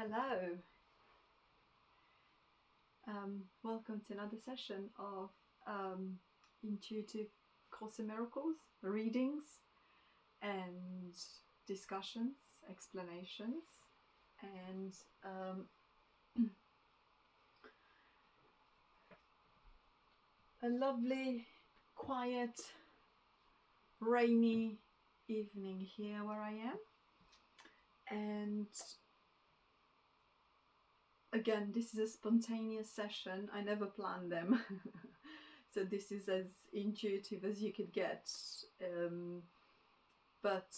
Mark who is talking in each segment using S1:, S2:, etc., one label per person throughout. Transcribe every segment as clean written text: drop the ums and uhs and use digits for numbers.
S1: Hello. Welcome to another session of intuitive Course in Miracles readings and discussions, explanations, and a lovely, quiet, rainy evening here where I am. And again, this is a spontaneous session. I never planned them. So this is as intuitive as you could get. But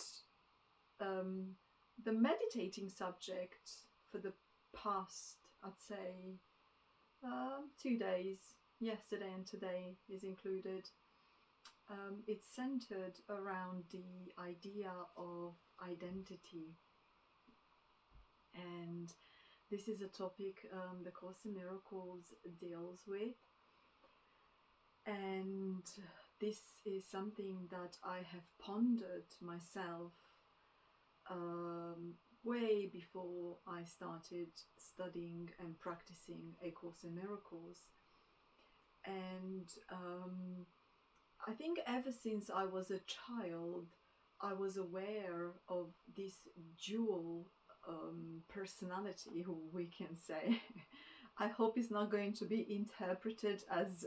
S1: the meditating subject for the past, I'd say, 2 days, yesterday and today is included. It's centered around the idea of identity. And this is a topic the Course in Miracles deals with. And this is something that I have pondered myself way before I started studying and practicing A Course in Miracles. And I think ever since I was a child, I was aware of this dual personality, we can say. I hope it's not going to be interpreted as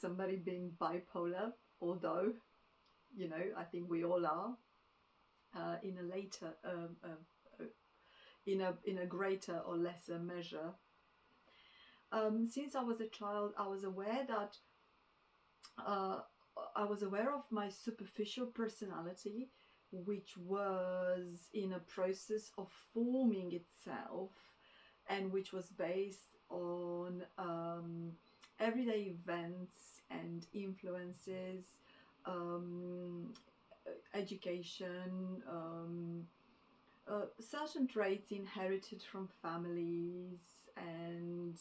S1: somebody being bipolar, although I think we all are in a later in a greater or lesser measure. Since I was a child, I was aware that I was aware of my superficial personality, which was in a process of forming itself, and which was based on everyday events and influences, education, certain traits inherited from families and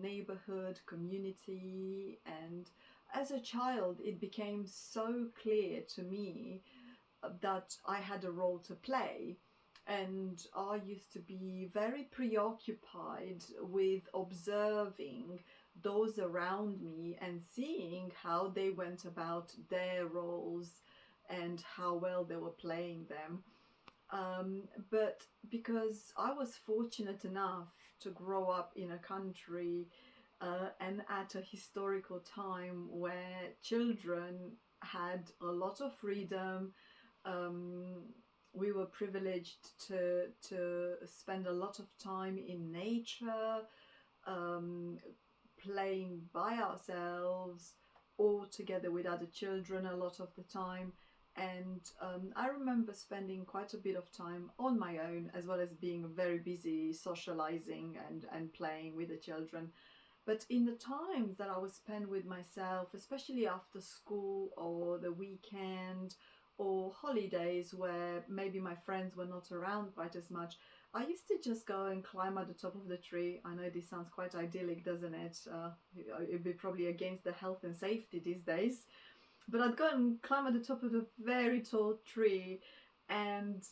S1: neighborhood, community. And as a child, it became so clear to me that I had a role to play. And I used to be very preoccupied with observing those around me and seeing how they went about their roles and how well they were playing them. But because I was fortunate enough to grow up in a country and at a historical time where children had a lot of freedom, we were privileged to spend a lot of time in nature, playing by ourselves or together with other children a lot of the time. And I remember spending quite a bit of time on my own, as well as being very busy socializing and playing with the children. But in the times that I would spend with myself, especially after school or the weekend or holidays where maybe my friends were not around quite as much, I used to just go and climb at the top of the tree. I know this sounds quite idyllic, doesn't it? It'd be probably against the health and safety these days. But I'd go and climb at the top of a very tall tree, and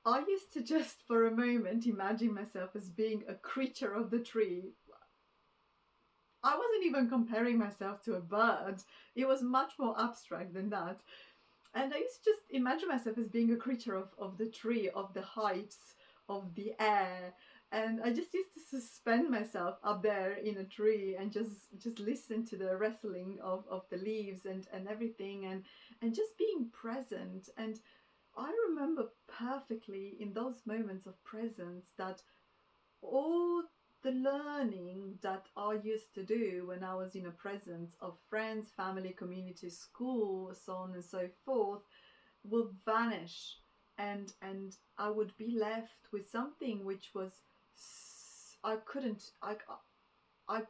S1: I used to just for a moment imagine myself as being a creature of the tree. I wasn't even comparing myself to a bird. It was much more abstract than that. And I used to just imagine myself as being a creature of the tree, of the heights, of the air. And I just used to suspend myself up there in a tree and just listen to the rustling of the leaves and everything, and just being present. And I remember perfectly in those moments of presence that all the learning that I used to do when I was in a presence of friends, family, community, school, so on and so forth, will vanish, and I would be left with something which was I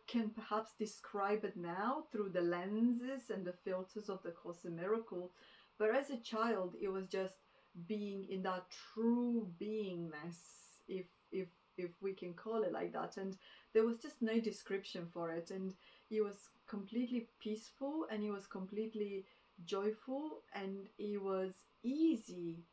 S1: can perhaps describe it now through the lenses and the filters of the Course in Miracles, but as a child it was just being in that true beingness, if we can call it like that. And there was just no description for it, and it was completely peaceful, and it was completely joyful, and it was easy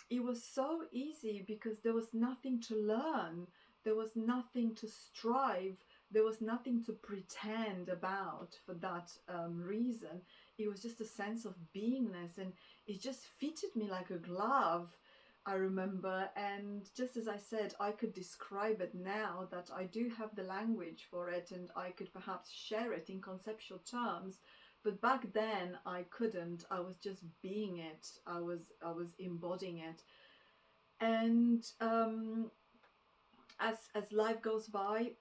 S1: it was so easy because there was nothing to learn, there was nothing to strive, there was nothing to pretend about for that reason. It was just a sense of beingness, and it just fitted me like a glove, I remember. And just as I said, I could describe it now that I do have the language for it, and I could perhaps share it in conceptual terms. But back then I couldn't. I was just being it. I was embodying it. And as life goes by,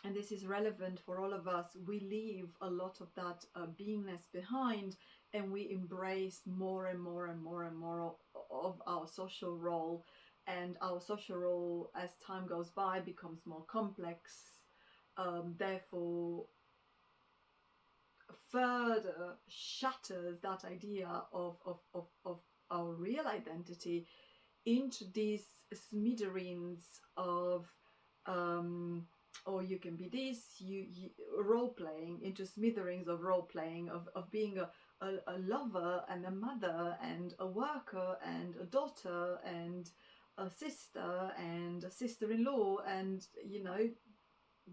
S1: and this is relevant for all of us, we leave a lot of that beingness behind, and we embrace more and more and more and more of our social role. And our social role, as time goes by, becomes more complex. Therefore, further shatters that idea of our real identity into these smithereens of or you can be this, you role playing, into smithereens of role playing, of being a lover and a mother and a worker and a daughter and a sister-in-law, and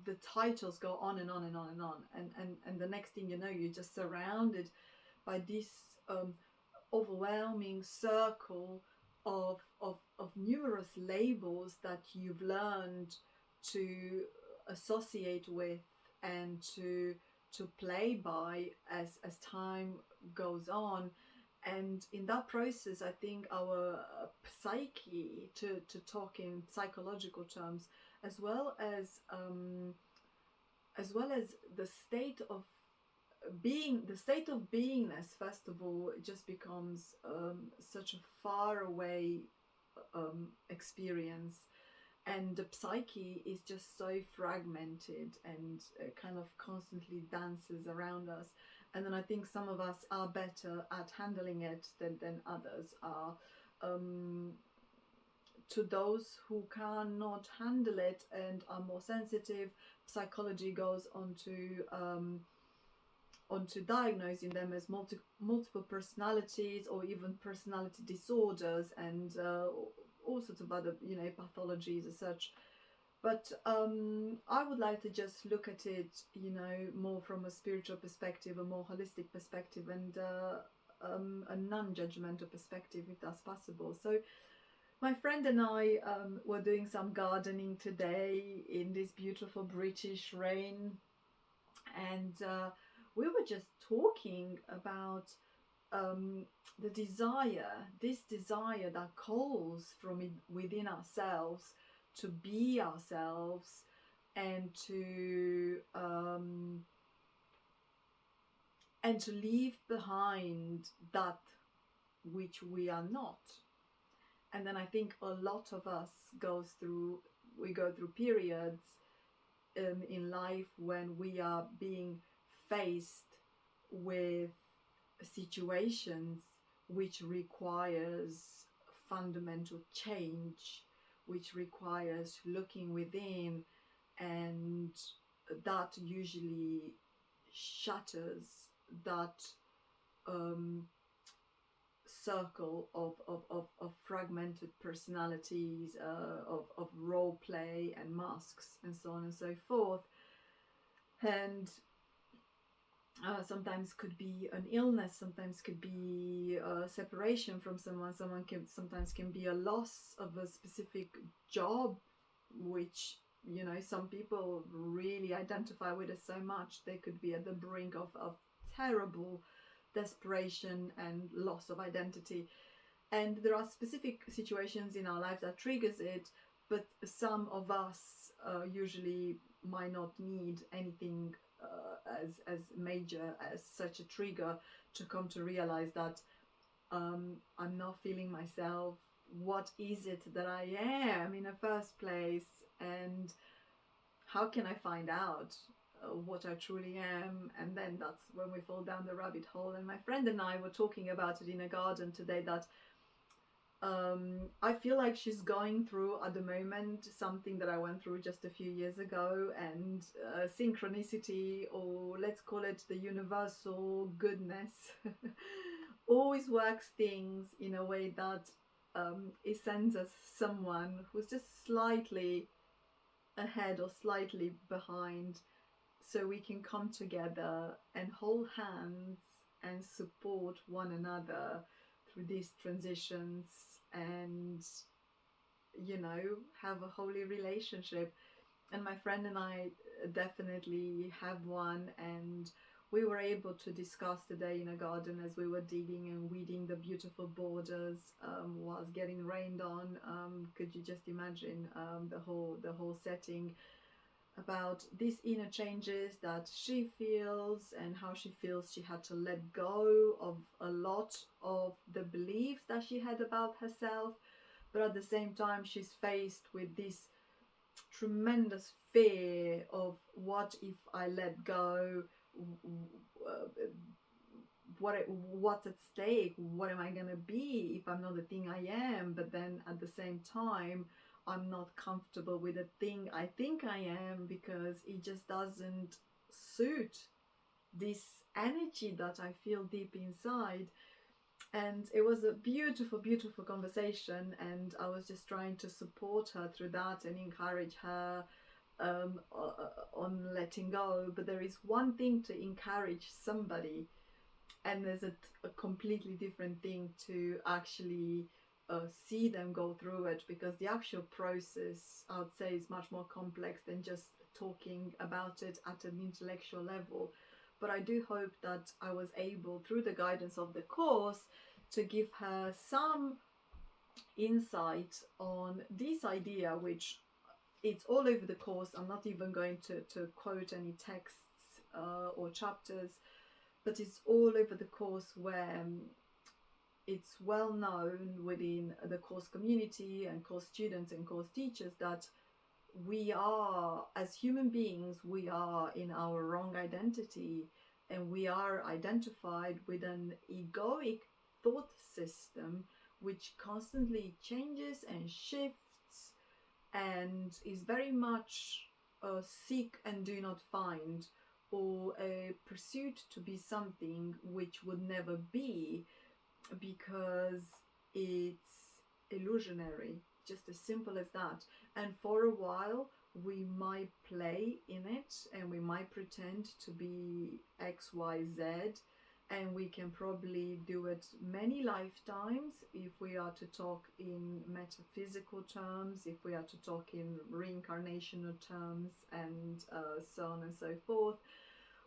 S1: the titles go on and on and on and on, and the next thing you know, you're just surrounded by this overwhelming circle of numerous labels that you've learned to associate with and to play by as time goes on. And in that process, I think our psyche, to talk in psychological terms, as well as the state of beingness, first of all, it just becomes such a far away experience, and the psyche is just so fragmented and kind of constantly dances around us. And then I think some of us are better at handling it than others are. To those who cannot handle it and are more sensitive, psychology goes on to diagnosing them as multiple personalities, or even personality disorders, and all sorts of other pathologies as such. But I would like to just look at it more from a spiritual perspective, a more holistic perspective, and a non-judgmental perspective, if that's possible. So my friend and I were doing some gardening today in this beautiful British rain, and we were just talking about this desire that calls from within ourselves to be ourselves, and to leave behind that which we are not. And then I think a lot of us go through periods in life when we are being faced with situations which requires fundamental change, which requires looking within, and that usually shatters that circle of fragmented personalities, of role play and masks, and so on and so forth. And sometimes could be an illness, sometimes could be a separation from someone, sometimes can be a loss of a specific job, which some people really identify with it so much. They could be at the brink of terrible desperation and loss of identity. And there are specific situations in our life that triggers it, but some of us usually might not need anything as major as such a trigger to come to realize that I'm not feeling myself. What is it that I am in the first place, and how can I find out what I truly am? And then that's when we fall down the rabbit hole. And my friend and I were talking about it in a garden today, that I feel like she's going through at the moment something that I went through just a few years ago, and synchronicity, or let's call it the universal goodness, always works things in a way that it sends us someone who's just slightly ahead or slightly behind, so we can come together and hold hands and support one another through these transitions, and have a holy relationship. And my friend and I definitely have one, and we were able to discuss today in a garden as we were digging and weeding the beautiful borders, whilst getting rained on. Could you just imagine the whole setting, about these inner changes that she feels, and how she feels she had to let go of a lot of the beliefs that she had about herself, but at the same time she's faced with this tremendous fear of, what if I let go? What's at stake? What am I gonna be if I'm not the thing I am? But then at the same time, I'm not comfortable with the thing I think I am, because it just doesn't suit this energy that I feel deep inside. And it was a beautiful, beautiful conversation, and I was just trying to support her through that and encourage her on letting go. But there is one thing to encourage somebody, and there's a completely different thing to actually see them go through it, because the actual process, I would say, is much more complex than just talking about it at an intellectual level. But I do hope that I was able, through the guidance of the course, to give her some insight on this idea, which it's all over the course. I'm not even going to quote any texts or chapters, but it's all over the course, where it's well known within the course community and course students and course teachers that we are, as human beings, we are in our wrong identity, and we are identified with an egoic thought system which constantly changes and shifts, and is very much a seek and do not find, or a pursuit to be something which would never be, because it's illusionary, just as simple as that. And for a while we might play in it, and we might pretend to be XYZ, and we can probably do it many lifetimes if we are to talk in metaphysical terms, if we are to talk in reincarnational terms, and so on and so forth.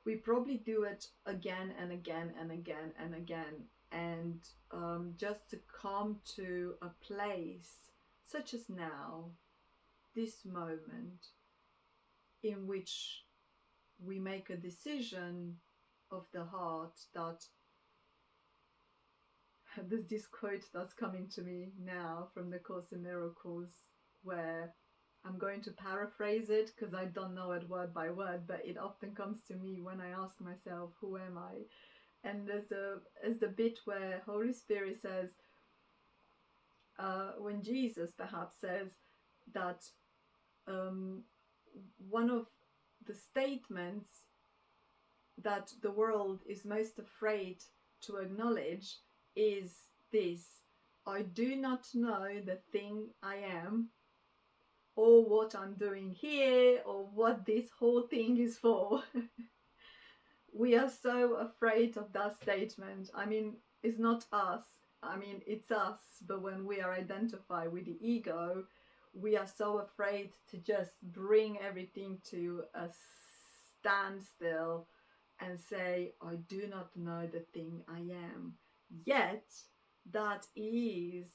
S1: We probably do it again and again and again and again, and just to come to a place such as now, this moment, in which we make a decision of the heart. That there's this quote that's coming to me now from the Course in Miracles, where I'm going to paraphrase it because I don't know it word by word, but it often comes to me when I ask myself, who am I? And there's the bit where Holy Spirit says, when Jesus perhaps says that one of the statements that the world is most afraid to acknowledge is this: I do not know the thing I am, or what I'm doing here, or what this whole thing is for. We are so afraid of that statement. I mean, it's not us. I mean, it's us. But when we are identified with the ego, we are so afraid to just bring everything to a standstill and say, I do not know the thing I am. Yet, that is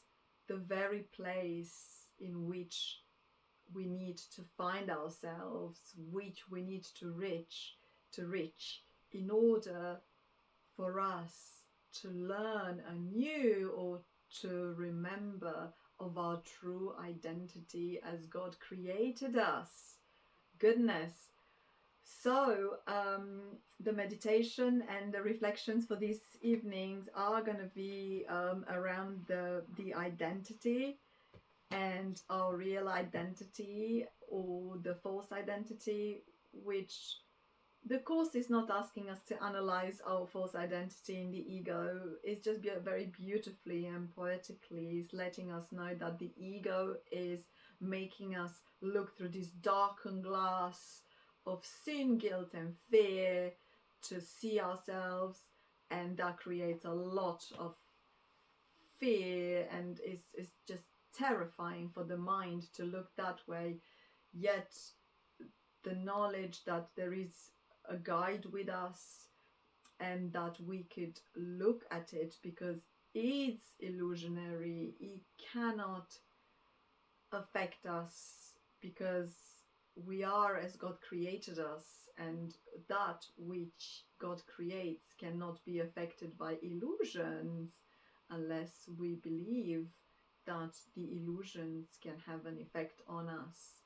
S1: the very place in which we need to find ourselves, which we need to reach in order for us to learn anew, or to remember of our true identity as God created us. Goodness. So the meditation and the reflections for these evenings are going to be around the identity, and our real identity, or the false identity, which the Course is not asking us to analyze our false identity in the ego. It's just very beautifully and poetically is letting us know that the ego is making us look through this darkened glass of sin, guilt, and fear to see ourselves, and that creates a lot of fear and is just terrifying for the mind to look that way. Yet the knowledge that there is a guide with us and that we could look at it because it's illusionary, it cannot affect us because we are as God created us, and that which God creates cannot be affected by illusions unless we believe that the illusions can have an effect on us.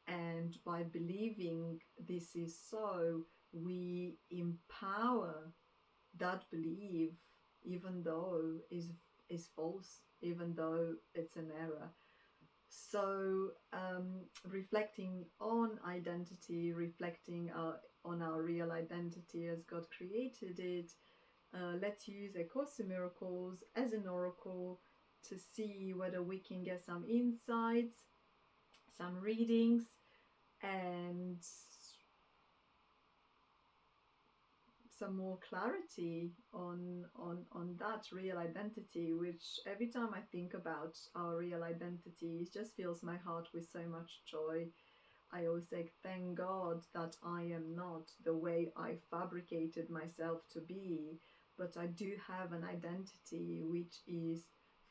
S1: And by believing this is so, we empower that belief, even though is false, even though it's an error. So reflecting on identity, reflecting on our real identity as God created it, let's use A Course in Miracles as an oracle to see whether we can get some insights, some readings, and some more clarity on that real identity, which every time I think about our real identity, it just fills my heart with so much joy. I always say, thank God that I am not the way I fabricated myself to be, but I do have an identity which is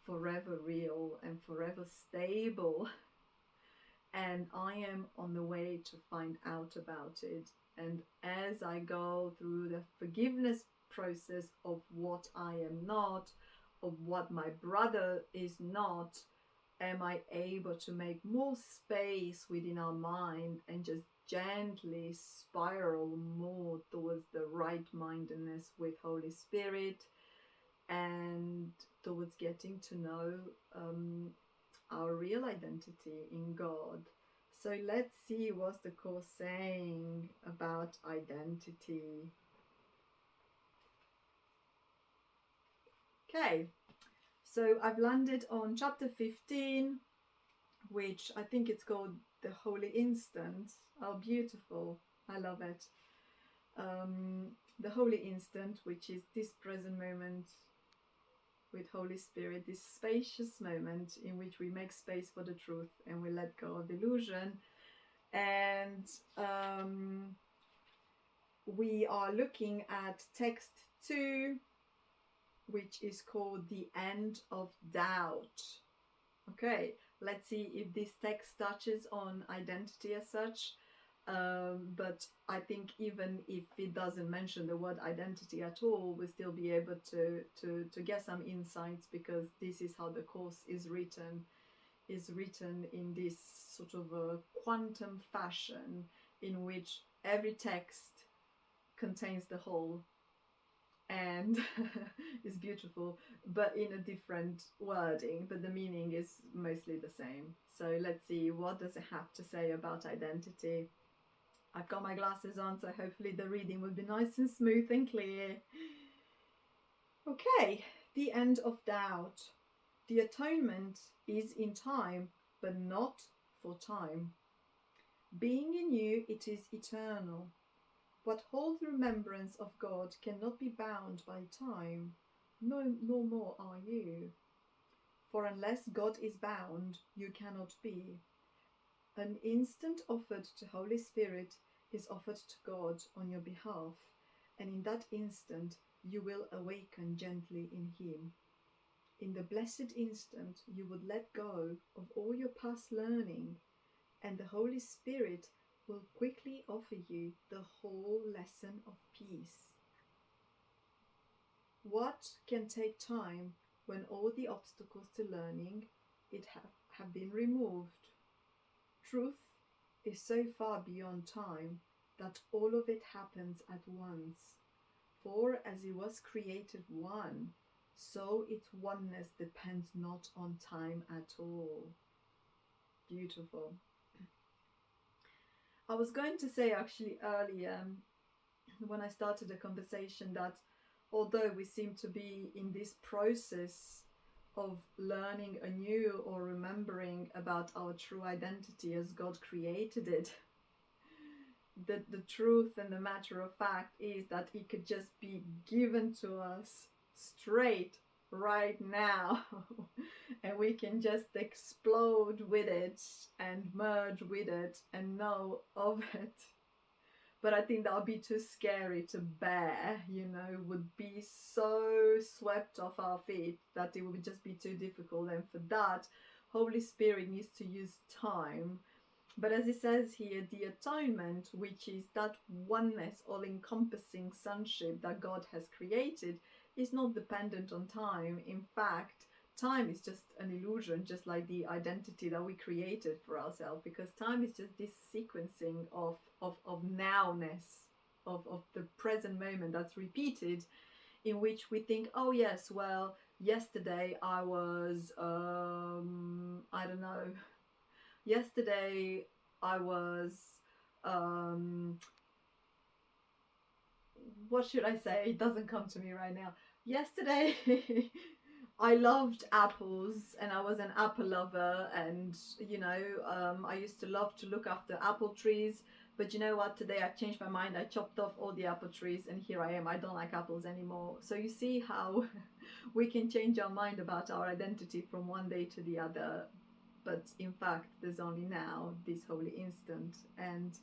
S1: forever real and forever stable. And I am on the way to find out about it. And as I go through the forgiveness process of what I am not, of what my brother is not, am I able to make more space within our mind and just gently spiral more towards the right-mindedness with Holy Spirit and towards getting to know our real identity in God. So let's see what's the Course saying about identity. Okay, so I've landed on chapter 15, which I think it's called The Holy Instant. Oh, beautiful. I love it. The Holy Instant, which is this present moment with Holy Spirit, this spacious moment in which we make space for the truth and we let go of illusion. And we are looking at text 2, which is called The End of Doubt. Okay, let's see if this text touches on identity as such. But I think even if it doesn't mention the word identity at all, we'll still be able to get some insights, because this is how the Course is written in this sort of a quantum fashion in which every text contains the whole and is beautiful, but in a different wording, but the meaning is mostly the same. So let's see, what does it have to say about identity? I've got my glasses on, so hopefully the reading will be nice and smooth and clear. Okay, the end of doubt. The atonement is in time, but not for time. Being in you, it is eternal. What holds remembrance of God cannot be bound by time, no more are you. For unless God is bound, you cannot be. An instant offered to Holy Spirit is offered to God on your behalf, and in that instant you will awaken gently in Him. In the blessed instant you would let go of all your past learning, and the Holy Spirit will quickly offer you the whole lesson of peace. What can take time when all the obstacles to learning it have been removed? Truth is so far beyond time that all of it happens at once. For as it was created one, so its oneness depends not on time at all. Beautiful. I was going to say actually earlier when I started the conversation that although we seem to be in this process of learning anew or remembering about our true identity as God created it, the truth and the matter of fact is that it could just be given to us straight right now and we can just explode with it and merge with it and know of it. But I think that would be too scary to bear, you know, would be so swept off our feet that it would just be too difficult. And for that, Holy Spirit needs to use time. But as it says here, the atonement, which is that oneness, all-encompassing sonship that God has created, is not dependent on time. In fact, time is just an illusion, just like the identity that we created for ourselves, because time is just this sequencing of nowness, of the present moment that's repeated, in which we think, oh yes, well, yesterday I was, I don't know, yesterday I was, what should I say? It doesn't come to me right now. Yesterday I loved apples and I was an apple lover, and you know, I used to love to look after apple trees. But you know what? Today I changed my mind. I chopped off all the apple trees and here I am. I don't like apples anymore. So you see how we can change our mind about our identity from one day to the other. But in fact, there's only now, this holy instant. And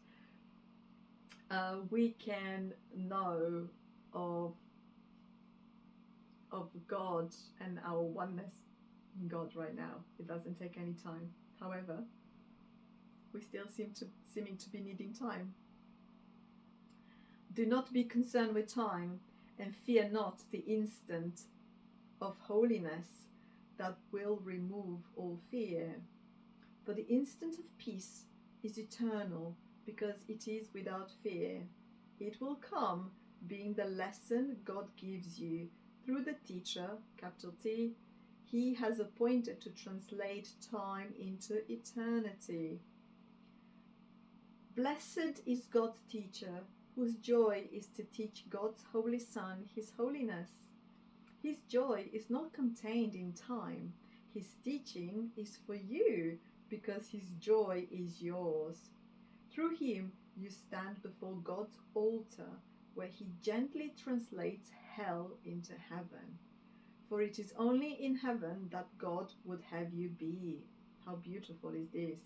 S1: we can know of God and our oneness in God right now. It doesn't take any time. However, we still seeming to be needing time. Do not be concerned with time, and fear not the instant of holiness that will remove all fear. For the instant of peace is eternal, because it is without fear. It will come, being the lesson God gives you through the teacher, capital T, he has appointed to translate time into eternity. Blessed is God's teacher, whose joy is to teach God's holy Son his holiness. His joy is not contained in time. His teaching is for you, because his joy is yours. Through him you stand before God's altar, where he gently translates hell into heaven. For it is only in heaven that God would have you be. How beautiful is this?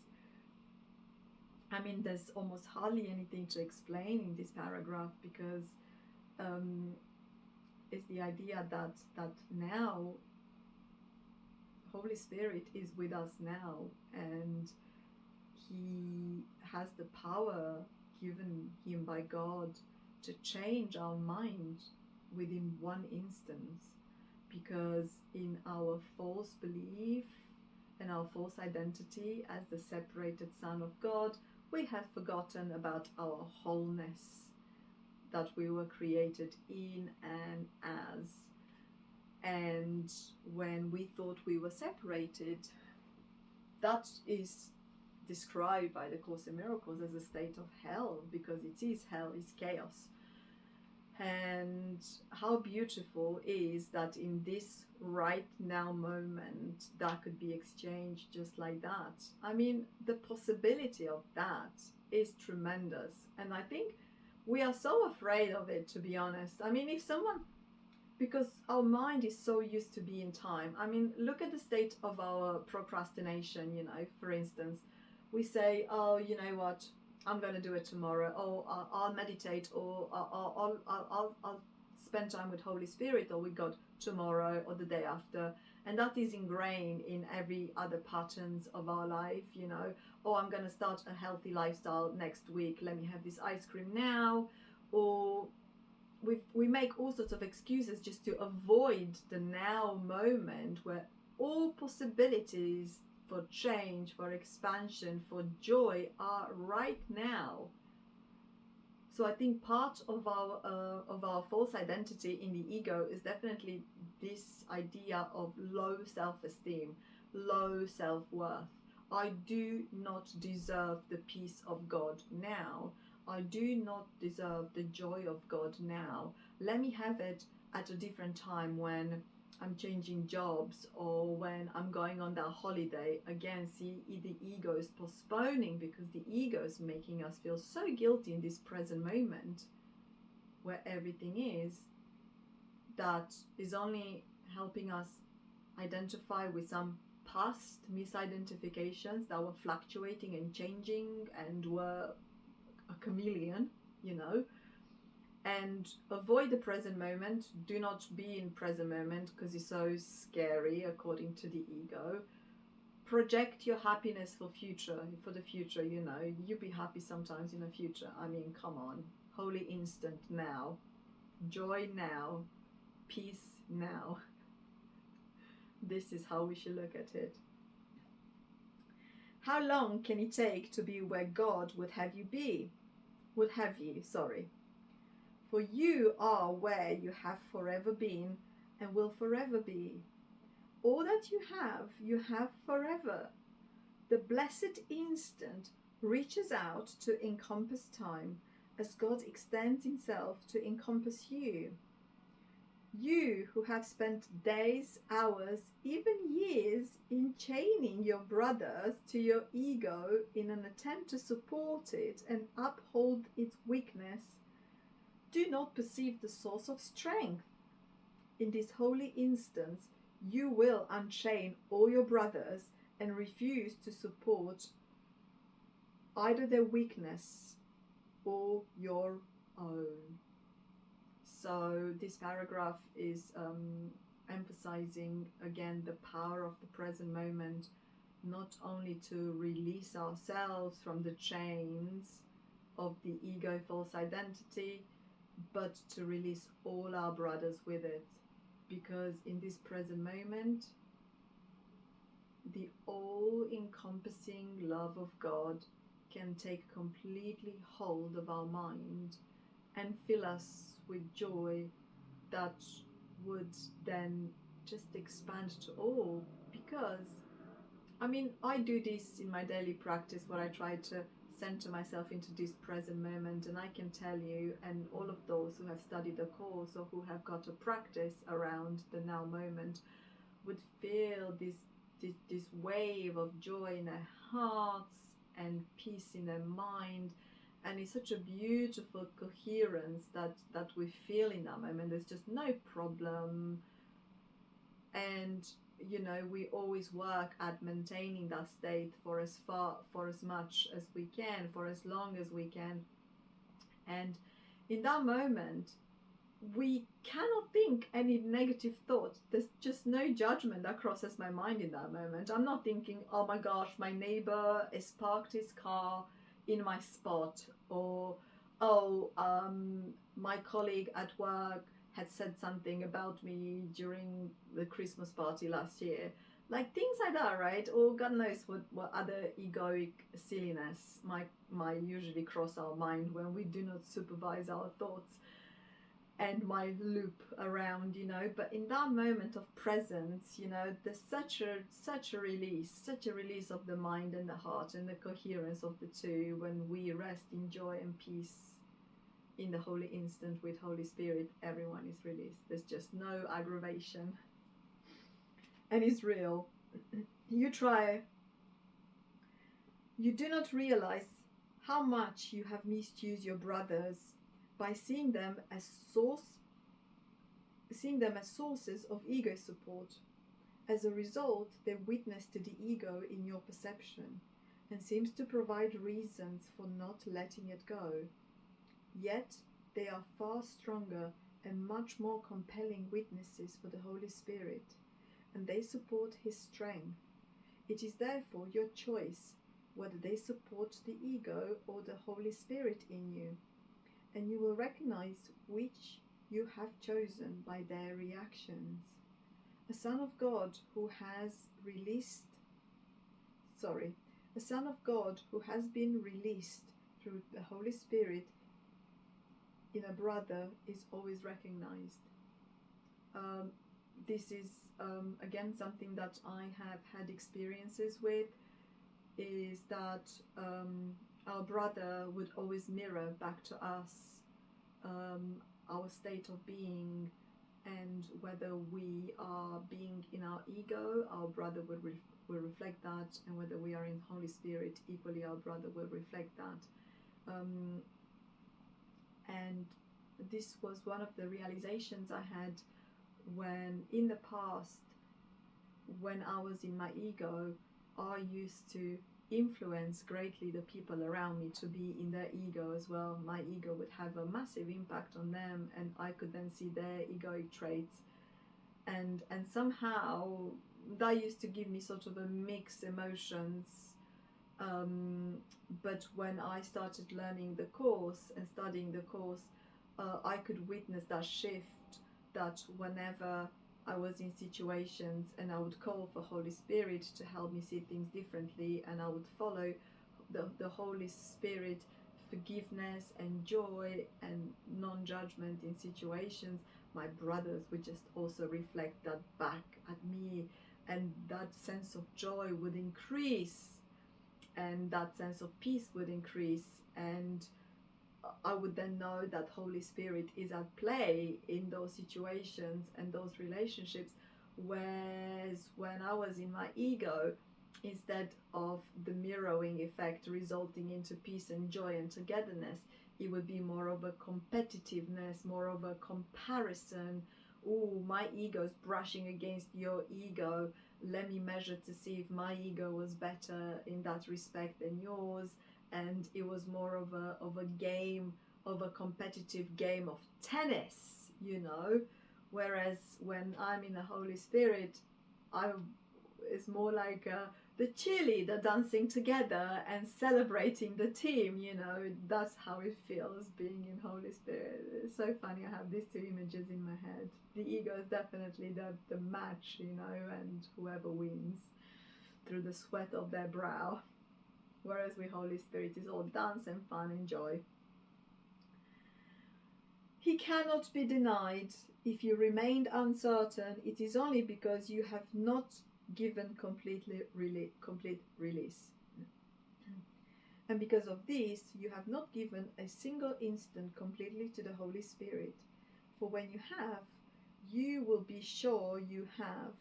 S1: I mean, there's almost hardly anything to explain in this paragraph, because it's the idea that now Holy Spirit is with us now, and he has the power given him by God to change our mind within one instance, because in our false belief and our false identity as the separated Son of God, we have forgotten about our wholeness that we were created in and as. And when we thought we were separated, that is described by the Course in Miracles as a state of hell, because it is hell, it's chaos. And how beautiful is that in this right now moment that could be exchanged just like that. I mean, the possibility of that is tremendous, and I think we are so afraid of it, to be honest. I mean, if someone, because our mind is so used to be in time. I mean, look at the state of our procrastination, you know. For instance, we say, oh, you know what, I'm going to do it tomorrow, or I'll meditate, or I'll spend time with Holy Spirit, or with God tomorrow or the day after. And that is ingrained in every other patterns of our life, you know. Oh, I'm going to start a healthy lifestyle next week, let me have this ice cream now. Or we make all sorts of excuses just to avoid the now moment, where all possibilities for change, for expansion, for joy are right now. So I think part of our false identity in the ego is definitely this idea of low self-esteem, low self-worth. I do not deserve the peace of God now. I do not deserve the joy of God now. Let me have it at a different time when I'm changing jobs or when I'm going on that holiday. Again, see, the ego is postponing because the ego is making us feel so guilty in this present moment where everything is, that is only helping us identify with some past misidentifications that were fluctuating and changing and were a chameleon, you know. And avoid the present moment. Do not be in present moment because it's so scary according to the ego. Project your happiness for the future, you know. You be happy sometimes in the future. I mean, come on. Holy instant now. Joy now. Peace now. This is how we should look at it. How long can it take to be where God would have you be? Would have you, sorry. For you are where you have forever been and will forever be. All that you have forever. The blessed instant reaches out to encompass time as God extends himself to encompass you. You who have spent days, hours, even years in chaining your brothers to your ego in an attempt to support it and uphold its weakness, do not perceive the source of strength. In this holy instance, you will unchain all your brothers and refuse to support either their weakness or your own. So this paragraph is emphasizing again the power of the present moment, not only to release ourselves from the chains of the ego false identity, but to release all our brothers with it. Because in this present moment, the all-encompassing love of God can take completely hold of our mind and fill us with joy that would then just expand to all. Because I mean, I do this in my daily practice where I try to center myself into this present moment, and I can tell you, and all of those who have studied the course or who have got a practice around the now moment would feel this wave of joy in their hearts and peace in their mind. And it's such a beautiful coherence that we feel in that moment. There's just no problem. And, you know, we always work at maintaining that state for as much as we can, for as long as we can. And in that moment, we cannot think any negative thoughts. There's just no judgment that crosses my mind in that moment. I'm not thinking, oh my gosh, my neighbor has parked his car in my spot, or my colleague at work had said something about me during the Christmas party last year. Like things like that, right? Or God knows what other egoic silliness might usually cross our mind when we do not supervise our thoughts and might loop around, you know. But in that moment of presence, you know, there's such a release of the mind and the heart and the coherence of the two when we rest in joy and peace in the holy instant with Holy Spirit. Everyone is released. There's just no aggravation, and it's real. You try. You do not realize how much you have misused your brothers by seeing them as sources of ego support. As a result, they witness to the ego in your perception and seems to provide reasons for not letting it go. Yet they are far stronger and much more compelling witnesses for the Holy Spirit, and they support his strength. It is therefore your choice whether they support the ego or the Holy Spirit in you, and you will recognize which you have chosen by their reactions. A son of God who has been released through the Holy Spirit in a brother is always recognized. This is again something that I have had experiences with, is that our brother would always mirror back to us our state of being, and whether we are being in our ego, our brother will reflect that, and whether we are in Holy Spirit, equally our brother will reflect that. And this was one of the realizations I had when in the past, when I was in my ego, I used to influence greatly the people around me to be in their ego as well. My ego would have a massive impact on them, and I could then see their egoic traits, and somehow that used to give me sort of a mixed emotions. But when I started learning the course and studying the course, I could witness that shift, that whenever I was in situations and I would call for Holy Spirit to help me see things differently, and I would follow the Holy Spirit forgiveness and joy and non-judgment in situations, my brothers would just also reflect that back at me, and that sense of joy would increase, and that sense of peace would increase, and I would then know that Holy Spirit is at play in those situations and those relationships. Whereas when I was in my ego, instead of the mirroring effect resulting into peace and joy and togetherness, it would be more of a competitiveness, more of a comparison. Oh, my ego's brushing against your ego. Let me measure to see if my ego was better in that respect than yours. And it was more of a game, of a competitive game of tennis, you know. Whereas when I'm in the Holy Spirit, it's more like the cheerleader dancing together and celebrating the team, you know. That's how it feels being in Holy Spirit. It's so funny, I have these two images in my head. The ego is definitely the match, you know, and whoever wins through the sweat of their brow. Whereas with Holy Spirit is all dance and fun and joy. He cannot be denied. If you remained uncertain, it is only because you have not given complete release. And because of this, you have not given a single instant completely to the Holy Spirit. For when you have, you will be sure you have.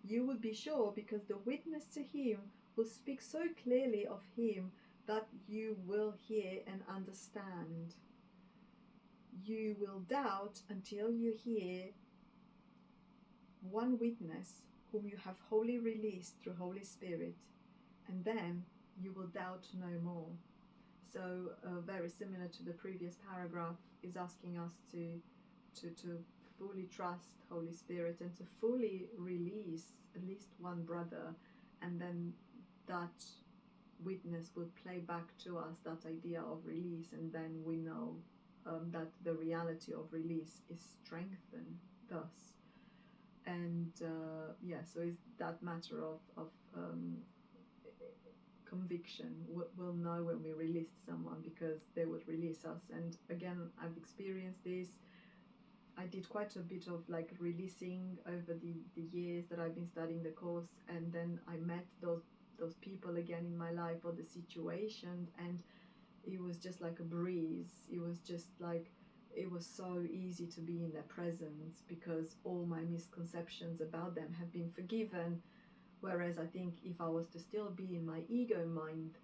S1: You will be sure because the witness to Him will speak so clearly of Him that you will hear and understand. You will doubt until you hear one witness whom you have wholly released through Holy Spirit, and then you will doubt no more. So very similar to the previous paragraph, is asking us to fully trust Holy Spirit and to fully release at least one brother, and then that witness will play back to us that idea of release, and then we know that the reality of release is strengthened thus. And so it's that matter of conviction. We'll know when we released someone because they would release us. And again, I've experienced this. I did quite a bit of like releasing over the years that I've been studying the course, and then I met those people again in my life or the situation, and it was just like a breeze. It was just like, it was so easy to be in their presence because all my misconceptions about them have been forgiven. Whereas I think if I was to still be in my ego mind,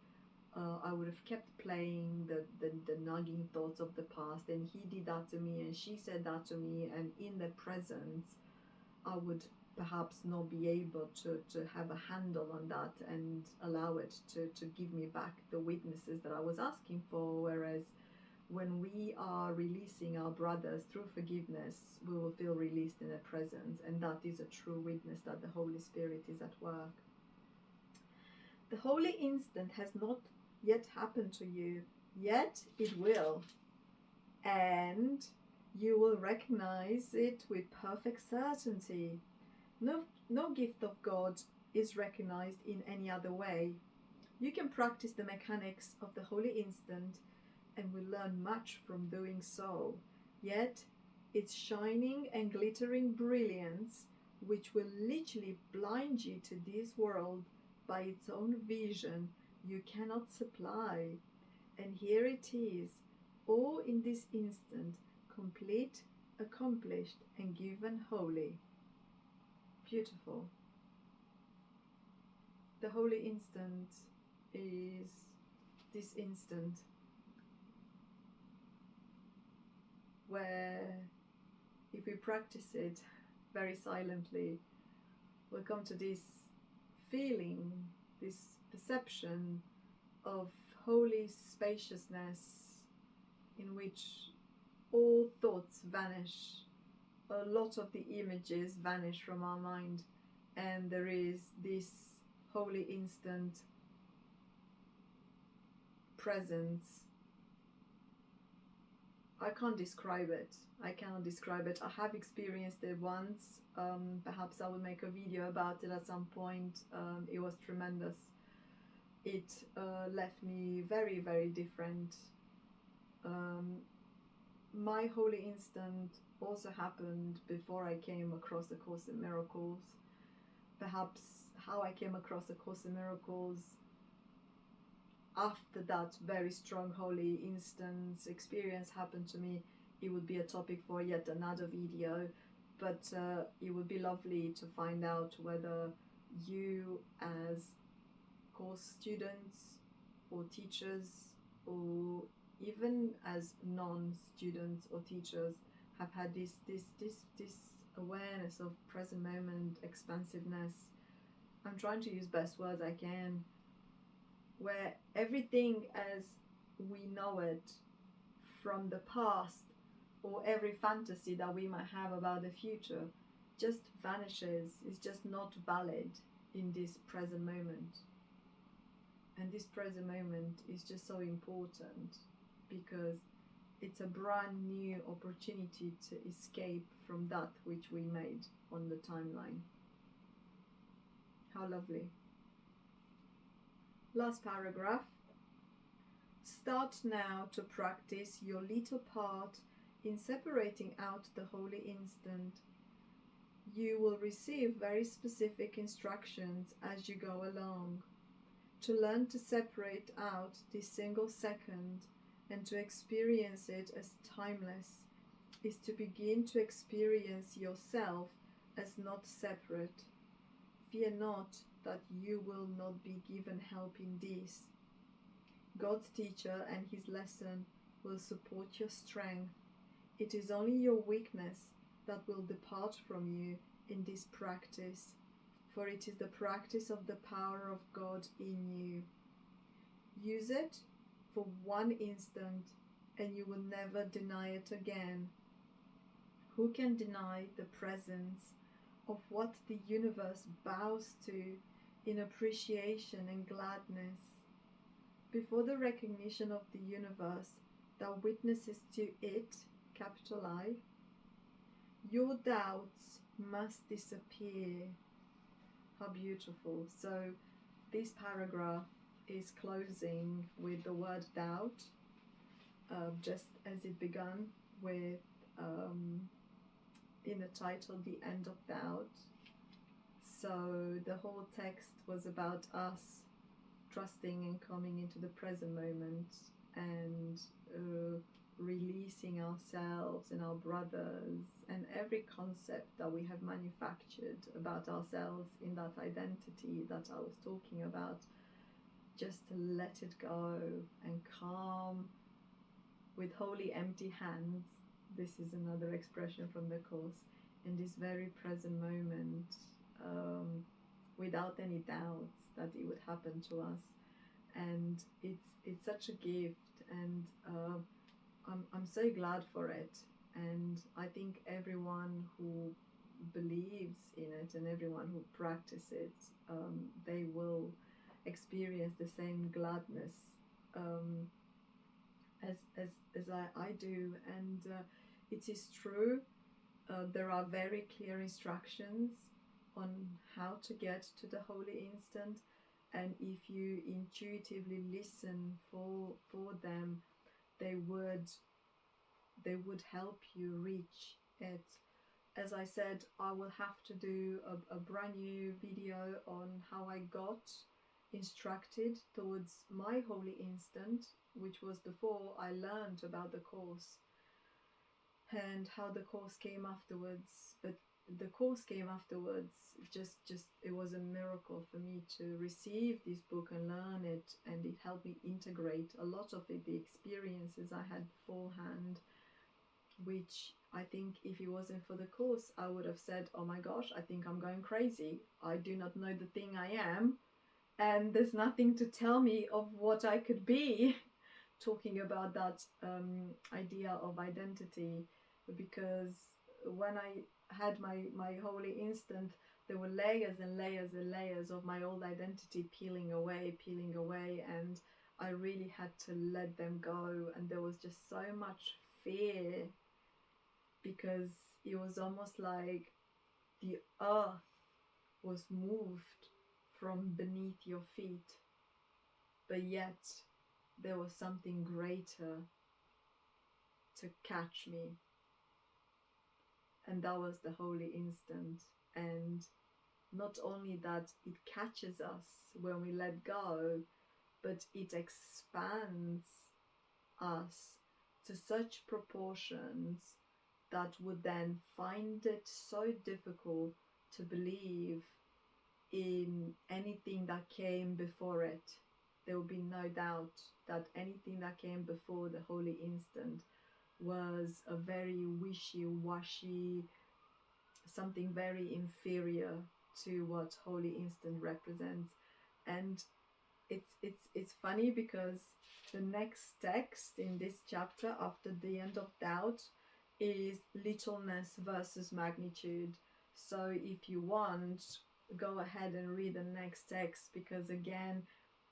S1: I would have kept playing the nagging thoughts of the past, and he did that to me and she said that to me, and in their presence I would perhaps not be able to have a handle on that and allow it to give me back the witnesses that I was asking for. Whereas when we are releasing our brothers through forgiveness, we will feel released in their presence, and that is a true witness that the Holy Spirit is at work. The holy instant has not yet happened to you, yet it will, and you will recognize it with perfect certainty. No gift of God is recognized in any other way. You can practice the mechanics of the holy instant and will learn much from doing so. Yet its shining and glittering brilliance, which will literally blind you to this world by its own vision, you cannot supply. And here it is, all in this instant, complete, accomplished, and given wholly. Beautiful. The holy instant is this instant where, if we practice it very silently, we'll come to this feeling, this perception of holy spaciousness in which all thoughts vanish, a lot of the images vanish from our mind, and there is this holy instant presence. I can't describe it. I cannot describe it. I have experienced it once. Perhaps I will make a video about it at some point. It was tremendous. It left me very, very different. My holy instant also happened before I came across the Course in Miracles. Perhaps how I came across the Course in Miracles after that very strong holy instance experience happened to me, it would be a topic for yet another video, but it would be lovely to find out whether you, as course students or teachers, or even as non-students or teachers, have had this awareness of present moment, expansiveness. I'm trying to use best words I can, where everything as we know it from the past, or every fantasy that we might have about the future, just vanishes, is just not valid in this present moment. And this present moment is just so important because it's a brand new opportunity to escape from that which we made on the timeline. How lovely. Last paragraph. Start now to practice your little part in separating out the holy instant. You will receive very specific instructions as you go along. To learn to separate out this single second and to experience it as timeless is to begin to experience yourself as not separate. Fear not that you will not be given help in this. God's teacher and his lesson will support your strength. It is only your weakness that will depart from you in this practice, for it is the practice of the power of God in you. Use it for one instant and you will never deny it again. Who can deny the presence of what the universe bows to in appreciation and gladness? Before the recognition of the universe that witnesses to it, capital I, your doubts must disappear. How beautiful. So this paragraph is closing with the word doubt, just as it began with in the title, The End of Doubt. So the whole text was about us trusting and coming into the present moment and releasing ourselves and our brothers and every concept that we have manufactured about ourselves in that identity that I was talking about, just to let it go and calm with holy empty hands. This is another expression from the Course, in this very present moment, without any doubts that it would happen to us. And it's such a gift, and I'm so glad for it. And I think everyone who believes in it and everyone who practices it, they will experience the same gladness as I do. And it is true, there are very clear instructions on how to get to the holy instant, and if you intuitively listen for them, they would help you reach it. As I said, I will have to do a brand new video on how I got instructed towards my holy instant, which was before I learned about the Course and how the Course came afterwards. But the Course came afterwards, just it was a miracle for me to receive this book and learn it, and it helped me integrate a lot of it, the experiences I had beforehand, which I think if it wasn't for the Course, I would have said, oh my gosh, I think I'm going crazy. I do not know the thing I am, and there's nothing to tell me of what I could be. Talking about that idea of identity, because when I had my holy instant, there were layers and layers and layers of my old identity peeling away, and I really had to let them go. And there was just so much fear, because it was almost like the earth was moved from beneath your feet, but yet there was something greater to catch me, and that was the holy instant. And not only that, it catches us when we let go, but it expands us to such proportions that would then find it so difficult to believe in anything that came before it. There will be no doubt that anything that came before the holy instant was a very wishy-washy, something very inferior to what holy instant represents. And it's funny, because the next text in this chapter after the end of doubt is littleness versus magnitude. So if you want, go ahead and read the next text, because again,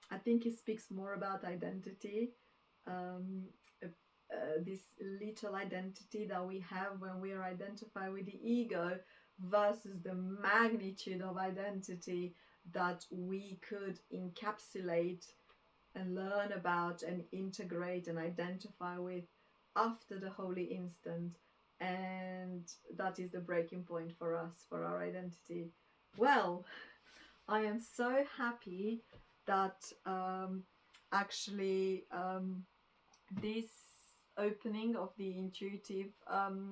S1: I think it speaks more about identity, this little identity that we have when we are identified with the ego, versus the magnitude of identity that we could encapsulate and learn about and integrate and identify with after the holy instant. And that is the breaking point for us, for our identity. Well, I am so happy that this opening of the intuitive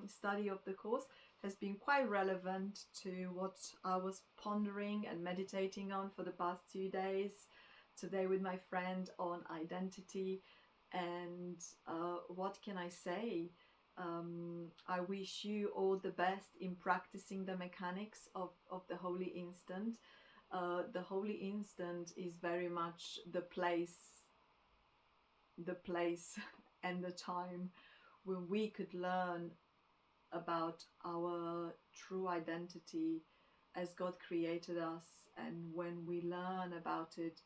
S1: study of the Course has been quite relevant to what I was pondering and meditating on for the past 2 days, today with my friend, on identity. And what can I say? I wish you all the best in practicing the mechanics of the holy instant. The holy instant is very much the place and the time when we could learn about our true identity as God created us. And when we learn about it,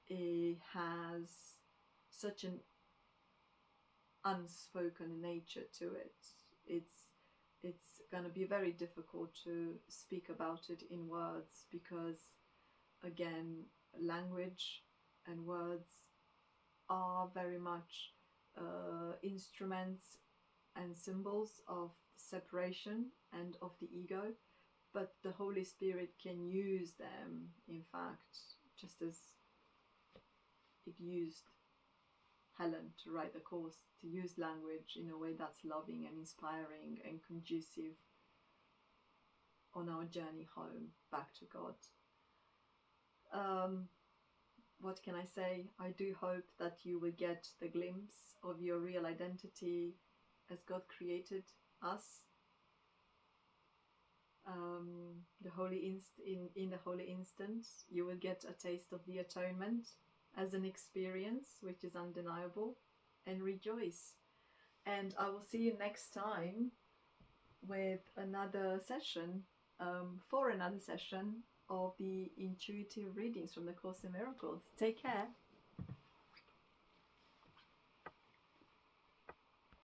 S1: it has such an unspoken nature to it. It's going to be very difficult to speak about it in words, because again, language and words are very much instruments and symbols of separation and of the ego, but the Holy Spirit can use them, in fact, just as it used Helen to write the Course, to use language in a way that's loving and inspiring and conducive on our journey home back to God. What can I say? I do hope that you will get the glimpse of your real identity as God created us. In the holy instant, you will get a taste of the atonement as an experience which is undeniable, and rejoice. And I will see you next time with another session, for another session of the intuitive readings from the Course in Miracles. Take care.